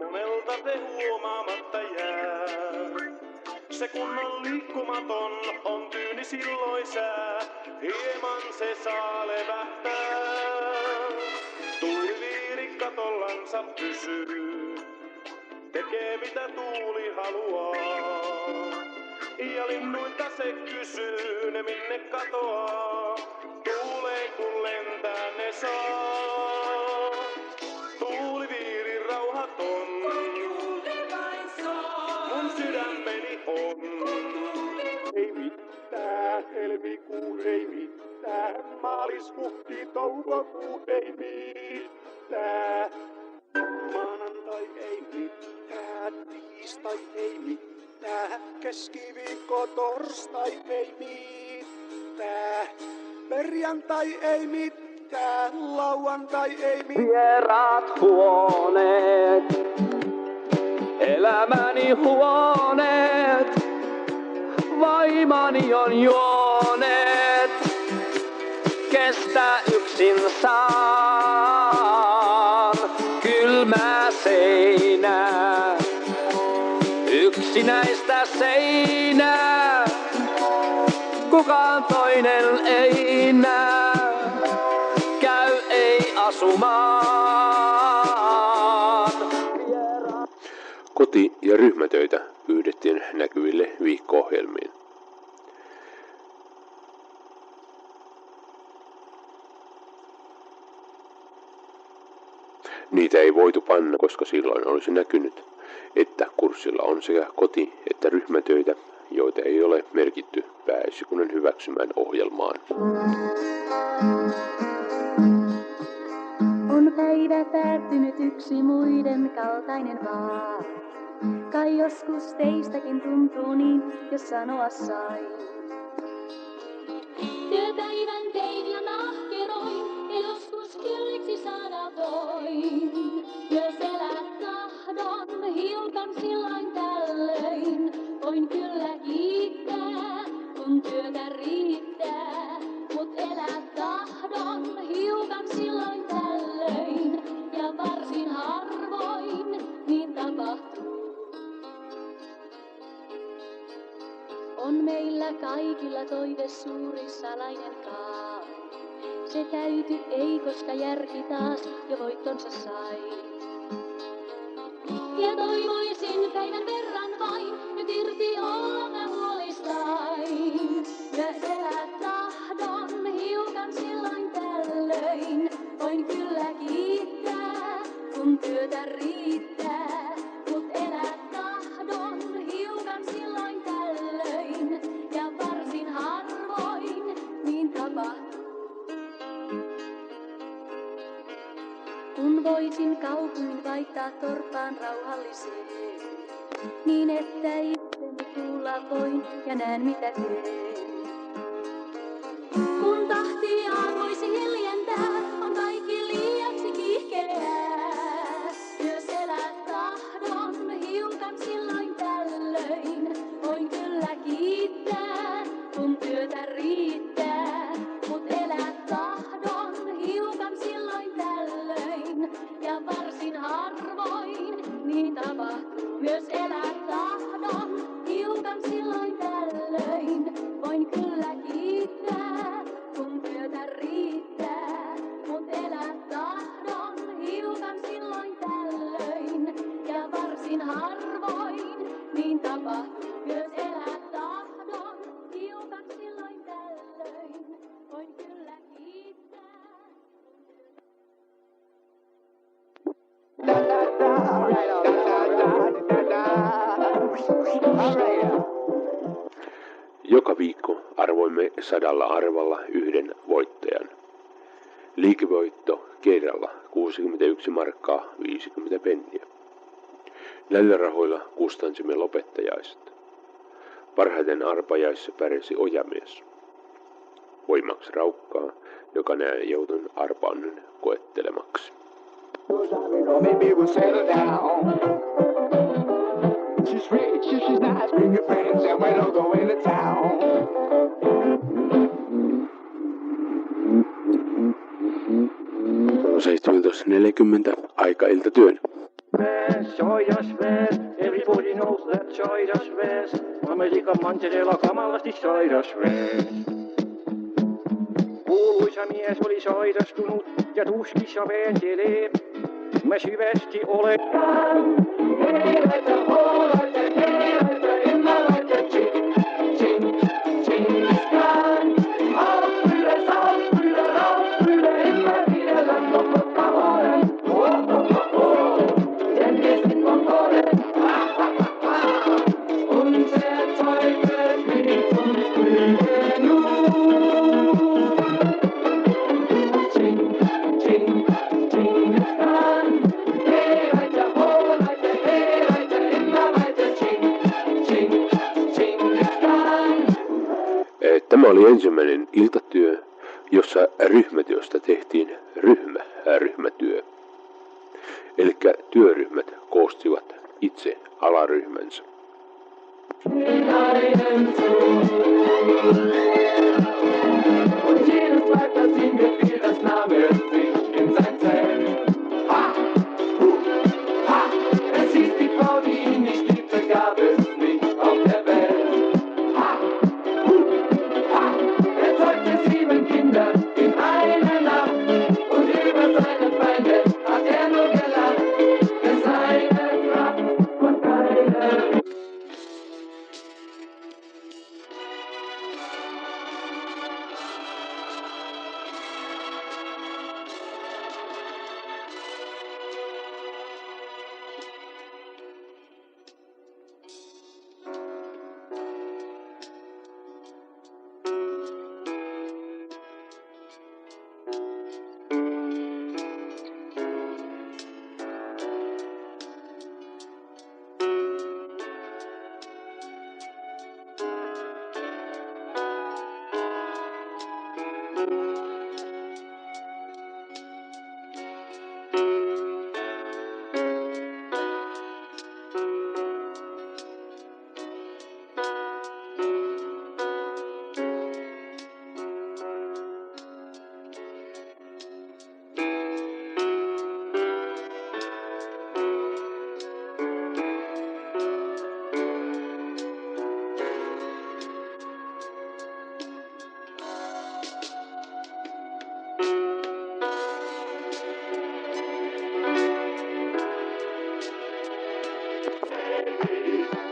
monelta te huomaamatta jää. Se kun on liikkumaton, on tyyni silloin sää, hieman se saa levähtää. Tuuliviiri katollansa pysyy, tekee mitä tuuli haluaa. Ja linnuilta se kysyy, ne minne katoaa, tuuleen kun lentää ne saa. Tuuliviiri rauhaton, mun sydämeni on. Ei mitään, helmikuu ei mitään, maalishuhti toukokuu ei mitään. Maanantai ei mitään, tiistai ei mitään, keskiviikko torstai ei mitään, perjantai ei mitään, lauantai ei mitään. Vieraat huoneet, elämäni huoneet, vaimani on juoneet, kestä yksin saan, kylmää seinää, yksinäistä seinää, kukaan toinen ei näe, käy ei asumaan. Koti- ja ryhmätöitä pyydettiin näkyville viikko-ohjelmiin. Niitä ei voitu panna, koska silloin olisi näkynyt, että kurssilla on sekä koti- että ryhmätöitä, joita ei ole merkitty pääesikunnan hyväksymään ohjelmaan. On päivä päättynyt yksi muiden kaltainen vaan. Kai joskus teistäkin tuntuu niin, jos sanoa sain. Työpäivän tein ja nahkeroin, ja joskus kylliksi saada voin. Myös elää tahdon, hiukan silloin tällöin. Voin kyllä kiittää, kun työtä riittää. Mut elää tahdon, hiukan silloin tällöin. Ja varsin harvoin niin tapahtuu. On meillä kaikilla toive suuri salainen kaa. Se täyty ei, koska järki taas jo voittonsa sai. Ja toivoisin päivän verran vain, nyt irti olla mä huolistain. Myös elää tahdon, hiukan silloin tällöin. Voin kyllä kiittää, kun työtä riittää. Mut elää tahdon, hiukan silloin tällöin. Ja varsin harvoin niin tapahtuu. Kun voisin kaupungin vaihtaa torppaan rauhalliseen, niin että itseni kuulla voin ja näen mitä teen. Kun tahtiaan voisi hiljentää, on kaikki liiaksi kiihkeää. Myös elää tahdon, hiukan silloin tällöin. Voin kyllä kiittää, kun työtä riittää. Mut elää tahdon, hiukan silloin tällöin. Ja varsin harvoin niin tapahtuu. Myös elää tahdon, hiukan silloin tällöin. Voin kyllä kiittää, kun työtä riittää. Mut elää tahdon, hiukan silloin tällöin. Ja varsin harvoin niin tapahtuu. Myös elää tahdon, hiukan silloin tällöin. Voin kyllä kiittää. Joka viikko arvoimme 100 arvalla yhden voittajan. Liikevoitto kerralla 61 markkaa 50 penniä. Näillä rahoilla kustansimme lopettajaiset. Parhaiten arpajaissa pärjäsi ojamies. Voimaksi raukkaa, joka näin joutun arpaannon koettelemaksi. Maybe we'll settle down. She's rich, she's nice, bring your friends and we'll go into town. Kello 17.40 aika iltatyön. joy does fast. Everybody knows that joy does fast. Amerikan mantereella kamalasti sairas fast. Kuuluisa mies oli sairastunut ja tuskissa vääntelee. Mä syvästi oletan. Elätä, olaita, elätä, en mä laita ching, ching, chingiskaan. Appylä, sappylä, rappylä, en mä pidellä nopottaa olen. Jänkesin on toden. Unser Teufel mit uns Brüder nun. Ching, ching, chingiskaan. Eläitä, olaita, eläitä, en mä laita ching, ching, chingiskaan. Tämä oli ensimmäinen iltatyö, jossa ryhmätyöstä tehtiin ryhmätyö. Eli työryhmät koostivat itse alaryhmänsä. Und jedes bleibt das Singgefühl, das Name sich in sein Zelt. Ha! Ha! Es hieß die Frau, die ihn nicht liebte, gab es nicht auf der Welt. Ha! Ha! Er zeugte 7 Kinder in einer Nacht. Und über seine Feinde hat er nur gelacht. Denn seine Kraft von keiner.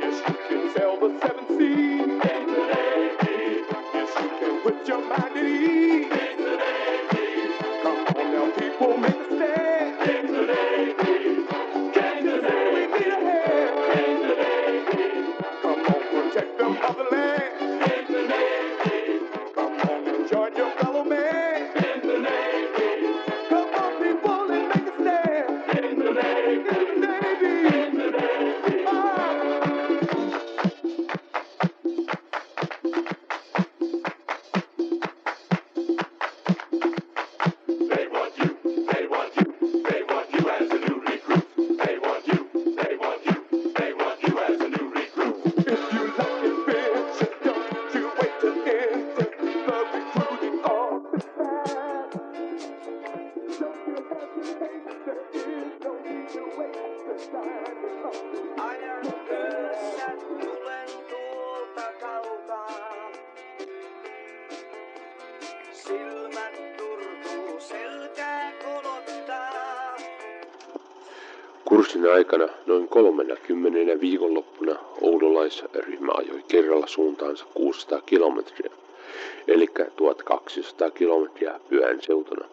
Yes, you can sail the 7 seas. Yes, you can put your mind at ease. Come on now, people, make a stand. We need a hand. Come on, protect the motherland. Come on and join your fellow man. Come on, people, and make a stand. In the Navy. Ajan kössä tulen tuolta kaukaa. Silmät turtuu, selkää kolottaa. Kurssin aikana noin 30 viikonloppuna oululaisryhmä ajoi kerralla suuntaansa 600 kilometriä, eli 1200 kilometriä pyhän seutuna.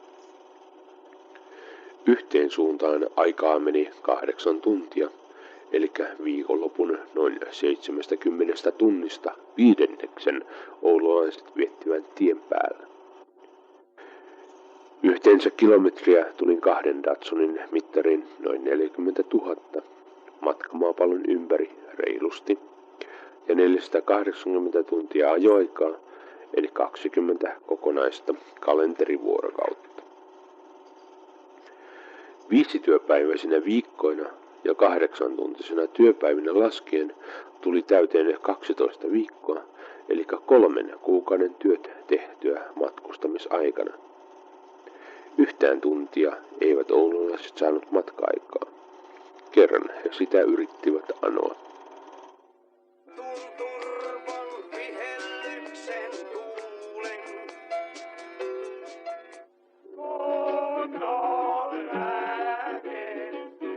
Yhteen suuntaan aikaa meni 8 tuntia, eli viikonlopun noin 70 tunnista 5 oululaiset viettivät tien päällä. Yhteensä kilometriä tulin 2 Datsunin mittarin noin 40 000, matkamaapallon ympäri reilusti, ja 480 tuntia ajoaikaa, eli 20 kokonaista kalenterivuorokautta. 5 työpäiväisinä viikkoina ja 8-tuntisina työpäivinä laskien tuli täyteen 12 viikkoa, eli 3 kuukauden työtä tehtyä matkustamisaikana. Yhtään tuntia eivät oululaiset saanut matka-aikaa. kerran ja sitä yrittivät anoa. Tunturvon vihellyksen tuulen.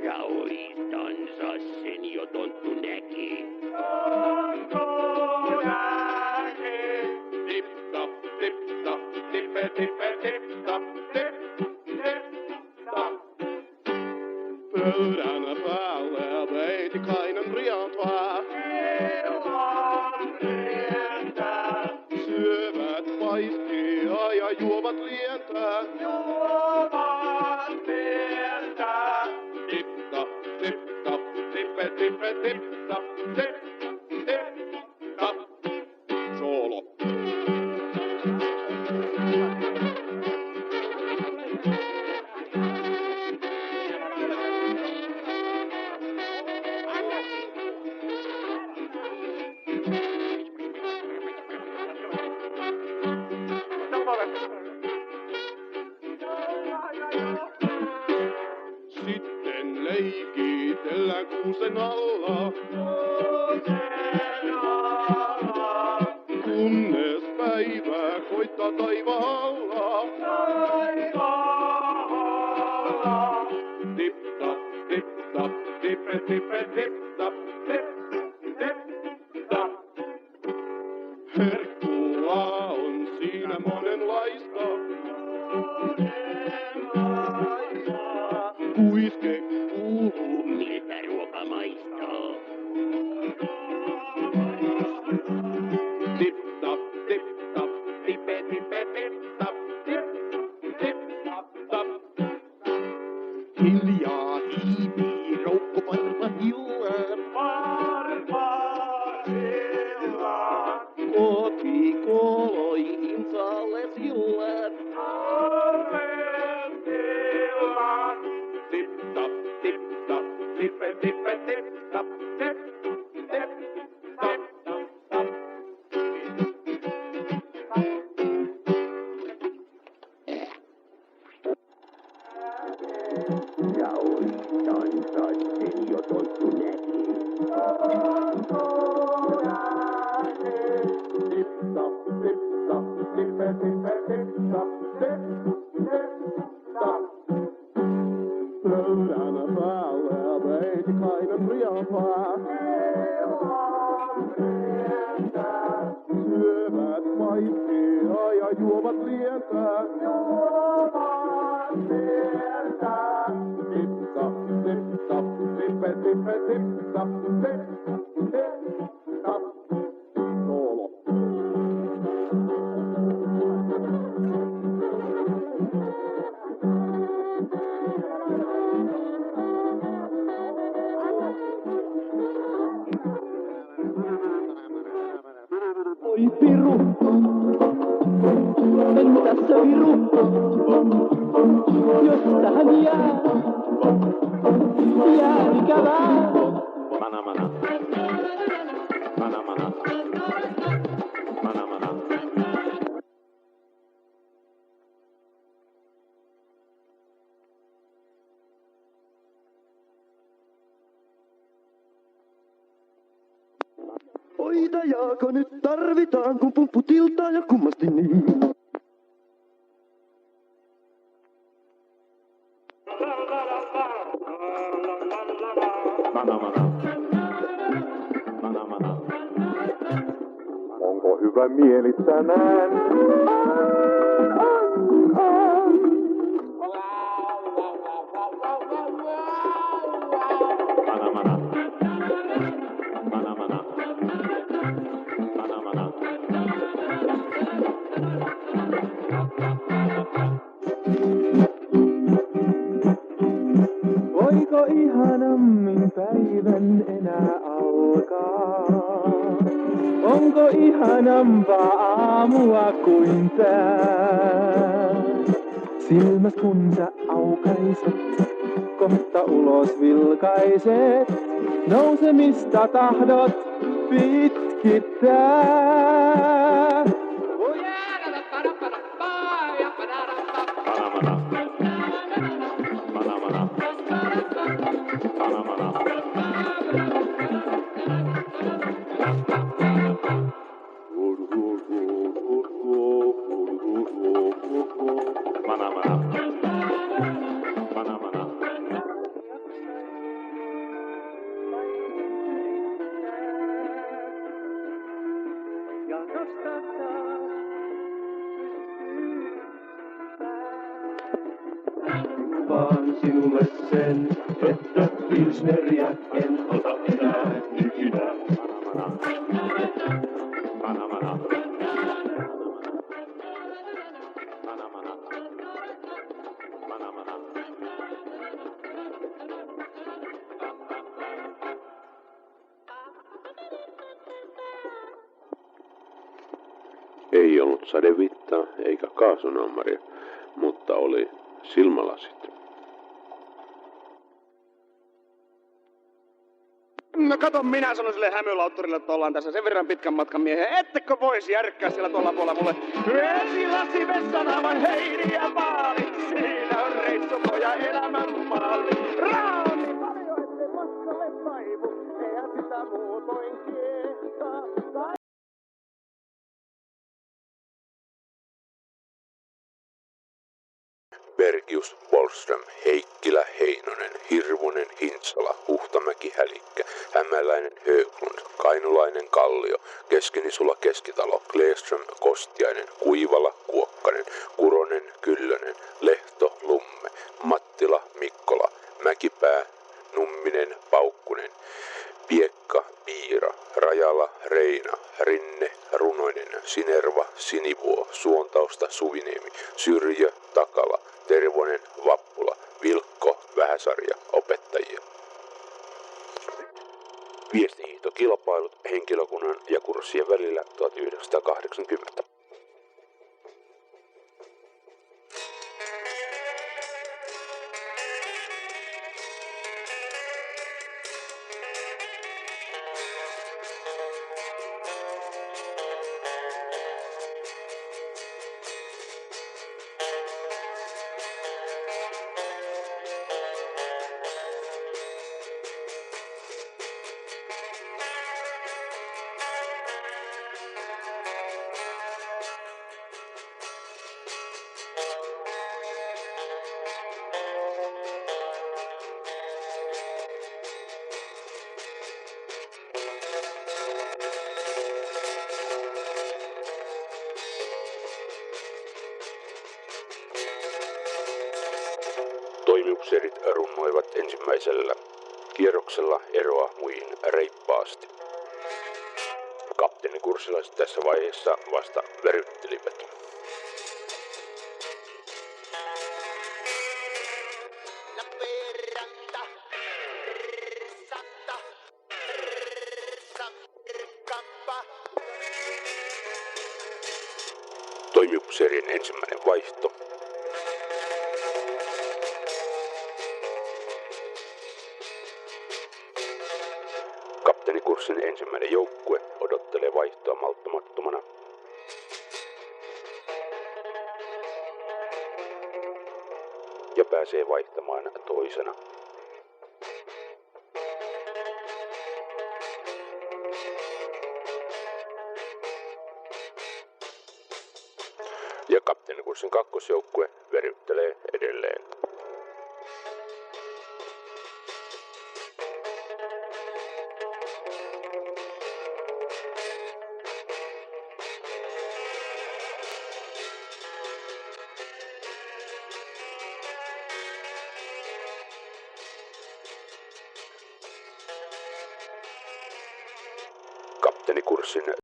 Ja oistansa sen jo tonttu näki. Tip-top, tip-top, tippe, tippe, tip-top, tip, tip-top. Pöydän päälle veitikainen rientaa. Syövät paistia ja juovat lientää. Tip-top, tip-top, tippe, tippe, tip-top, tip, tip-top. Solo. Sitten leikitellään kuusen alla. Kunnes päivä koittaa taivaalla. Tip-tap, tip-tap, tippe, tippe, tip-tap, tip, tip-tap. Herkkua on siinä monenlaista. Kuiske kuuluu. Miltä ruoka maistaa? Tip-tap, tip-tap, tippe, tippe, tip-tap, tip, tip-tap, tap. Hiljaa hiipii roukkuparva hillaan. Koti koloihin alle sillan. Tip-tap, tip-tap, tippe, tippe, tip-tap, tip, tip-tap, tap. Ja oistansa sen jo tonttu näki. Tip-tap, tip-tap, tippe, tippe, tip-tap, tip, tip-tap. Pöydän päälle veitikainen rientaa. Syövät paistia ja juovat lientää. Tip-tap, tip-tap, tippe, tippe, tip-tap, tip, tip-tap. Solo. Oi piru, entäs se viru, jos tähän jää ikävää. Mana mana, mana mana, mana mana. Hoitajaako nyt tarvitaan, kun pumppu tiltaa ja kummasti niin? Mana mana, mana mana. Onko hyvä mieli tänään? Mana mana, mana mana, mana mana. Voiko ihanammin päivän enää alkaa? Onko ihanampaa aamua kuin tää? Silmät kun sä aukaiset, kohta ulos vilkaiset. Nousemista tahdot pitkittää. Mana mana, mana mana, mana mana. lupaan sinulle sen, että pilsneriä en ota enää ikinä. Ei ollut sadevittaa eikä kaasunaamaria, mutta oli silmälasit. No kato, minä sanon sille hämylauttorille, että ollaan tässä sen verran pitkän matkan miehiä. Ettekö vois järkkää siellä tuolla puolella mulle? Vesilasi vessana vai heidi ja maali. Siinä on reissupoja elämän maali. Rauni paljon, ettei matkalle taivu. Eihän sitä muutoin kiehtää. Bergius, Wallström, Heikkilä, Heinonen, Hirvonen, Hintsala, Huhtamäki, Hälikkä, Hämäläinen, Höglund, Kainulainen, Kallio, Keskinisula, Keskitalo, Kleeström, Kostiainen, Kuivala, Kuokkanen, Kuronen, Kyllönen, Lehto, Lumme, Mattila, Mikkola, Mäkipää, Numminen, Paukkunen, Piekka, Piira, Rajala, Reina, Rinne, Runoinen, Sinerva, Sinivuo, Suontausta, Suviniemi, Syrjö, Takala, Tervonen, Vappula, Vilkko, Vähäsarja, opettajia. Viestihiihtokilpailut henkilökunnan ja kurssien välillä 1980. Toimiupseerit runnoivat ensimmäisellä kierroksella eroa muihin reippaasti. Kapteenikursilaiset tässä vaiheessa vasta väryttelivät. Toimiupseerien ensimmäinen vaihto. Kapteenikurssin ensimmäinen joukkue odottelee vaihtoa malttamattomana. Ja pääsee vaihtamaan toisena. Ja kapteenikurssin kakkosjoukkue veryttelee edelleen. Kapteenikurssin